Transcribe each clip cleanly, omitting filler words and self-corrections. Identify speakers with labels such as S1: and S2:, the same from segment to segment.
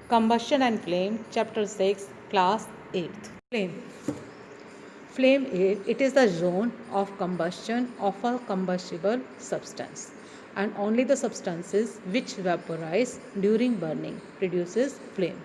S1: Combustion and Flame, Chapter 6, Class 8th. Flame. Flame it is the zone of combustion of a combustible substance, and only the substances which vaporize during burning produces flame.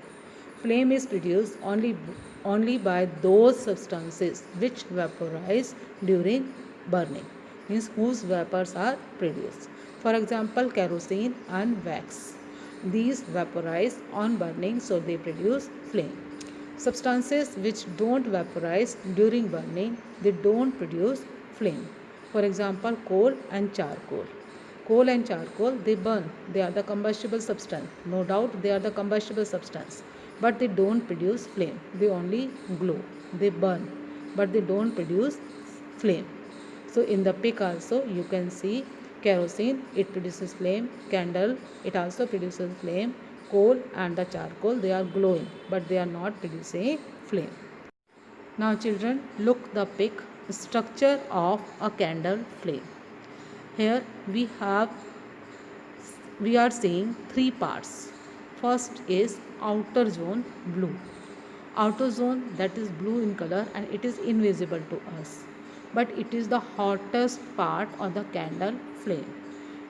S1: Flame is produced only by those substances which vaporize during burning, means whose vapors are produced. For example, kerosene and wax. These vaporize on burning, so they produce flame. Substances which don't vaporize during burning, they don't produce flame. For example, coal and charcoal. Coal and charcoal, they burn. They are the combustible substance. No doubt they are the combustible substance. But they don't produce flame. They only glow. They burn. But they don't produce flame. So in the pic also you can see kerosene, it produces flame. Candle, it also produces flame. Coal and the charcoal, they are glowing, but they are not producing flame. Now children, look the pic, structure of a candle flame. Here we are seeing three parts. First is outer zone, blue. Outer zone, that is blue in color and it is invisible to us, but it is the hottest part of the candle flame.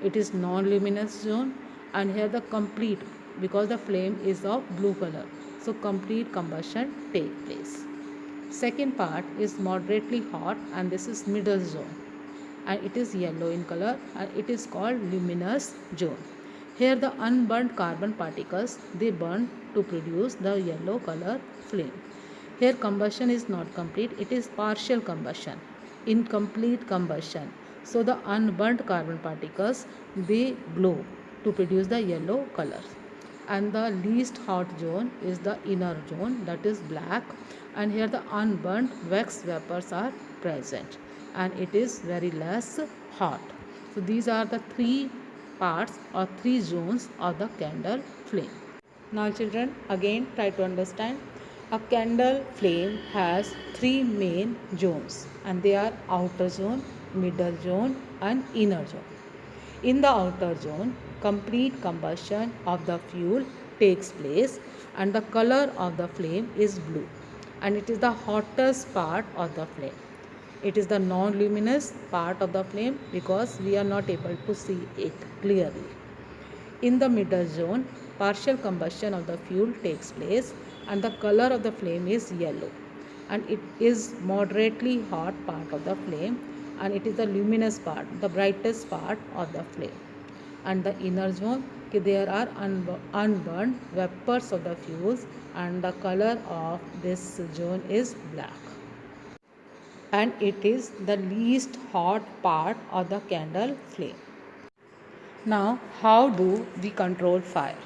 S1: It is non-luminous zone, and here the complete, because the flame is of blue color, so complete combustion take place. Second part is moderately hot, and this is middle zone, and it is yellow in color and it is called luminous zone. Here the unburnt carbon particles, they burn to produce the yellow color flame. Here combustion is not complete, it is partial combustion, incomplete combustion. So the unburnt carbon particles, they glow to produce the yellow color. And the least hot zone is the inner zone, that is black, and here the unburnt wax vapors are present and it is very less hot. So these are the three parts or three zones of the candle flame. Now children, again try to understand. A candle flame has three main zones, and they are outer zone, middle zone and inner zone. In the outer zone, complete combustion of the fuel takes place and the color of the flame is blue, and it is the hottest part of the flame. It is the non-luminous part of the flame because we are not able to see it clearly. In the middle zone, partial combustion of the fuel takes place and the color of the flame is yellow, and it is moderately hot part of the flame, and it is the luminous part, the brightest part of the flame. And the inner zone, there are unburned vapors of the fuels, and the color of this zone is black, and it is the least hot part of the candle flame. Now, how do we control fire?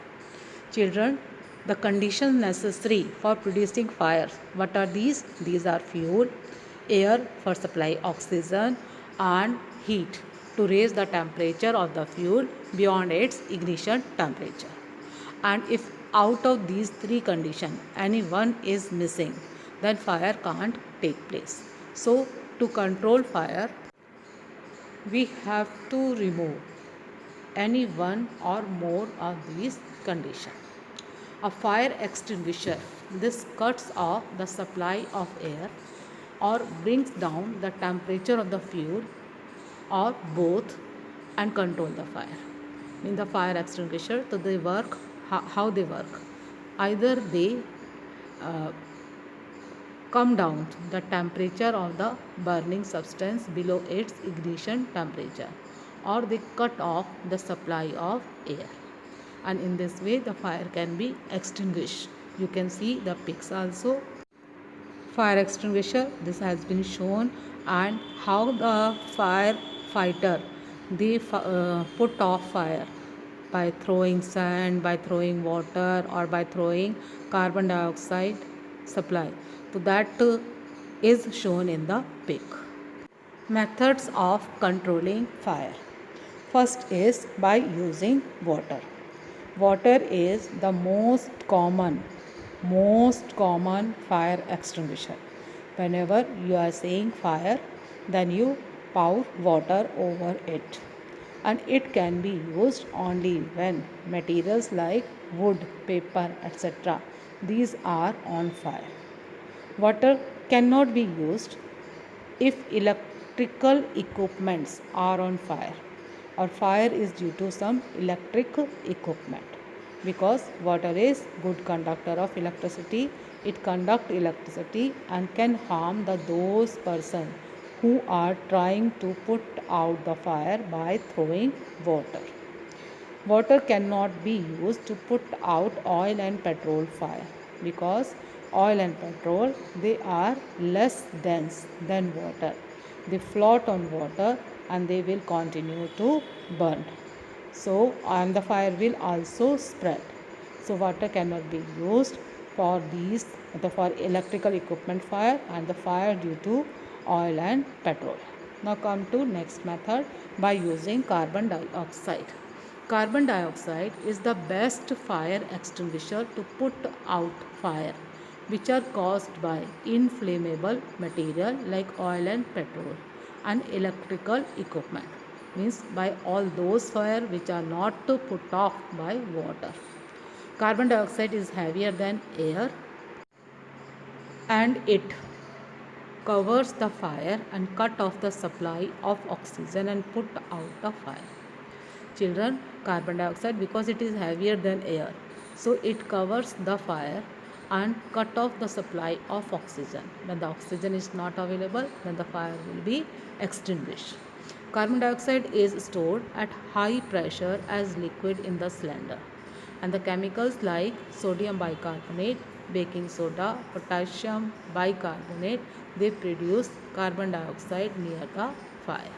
S1: Children, the conditions necessary for producing fire, what are these? These are fuel, air for supply oxygen, and heat to raise the temperature of the fuel beyond its ignition temperature. And if out of these three conditions any one is missing, then fire can't take place. So to control fire, we have to remove any one or more of these conditions. A fire extinguisher, this cuts off the supply of air or brings down the temperature of the fuel or both and control the fire. In the fire extinguisher, so they work, how they work? Either they come down the temperature of the burning substance below its ignition temperature, or they cut off the supply of air, and in this way the fire can be extinguished. You can see the pics also. Fire extinguisher, this has been shown, and how the firefighter, they put off fire by throwing sand, by throwing water, or by throwing carbon dioxide supply. So that is shown in the pic. Methods of controlling fire. First is by using water. Water is the most common fire extinguisher. Whenever you are seeing fire, then you pour water over it, and it can be used only when materials like wood, paper, etc. These are on fire. Water cannot be used if electrical equipments are on fire or fire is due to some electric equipment, because water is good conductor of electricity. It conduct electricity and can harm those person who are trying to put out the fire by throwing water. Water cannot be used to put out oil and petrol fire, because oil and petrol, they are less dense than water. They float on water and they will continue to burn. So, and the fire will also spread. So, water cannot be used for these, for electrical equipment fire and the fire due to oil and petrol. Now come to next method, by using carbon dioxide. Carbon dioxide is the best fire extinguisher to put out fire which are caused by inflammable material like oil and petrol and electrical equipment, means by all those fire which are not put off by water. Carbon dioxide is heavier than air and it covers the fire and cut off the supply of oxygen and put out the fire. Children, carbon dioxide, because it is heavier than air, so it covers the fire and cut off the supply of oxygen. When the oxygen is not available, then the fire will be extinguished. Carbon dioxide is stored at high pressure as liquid in the cylinder, and the chemicals like sodium bicarbonate, baking soda, potassium bicarbonate, they produce carbon dioxide near the fire.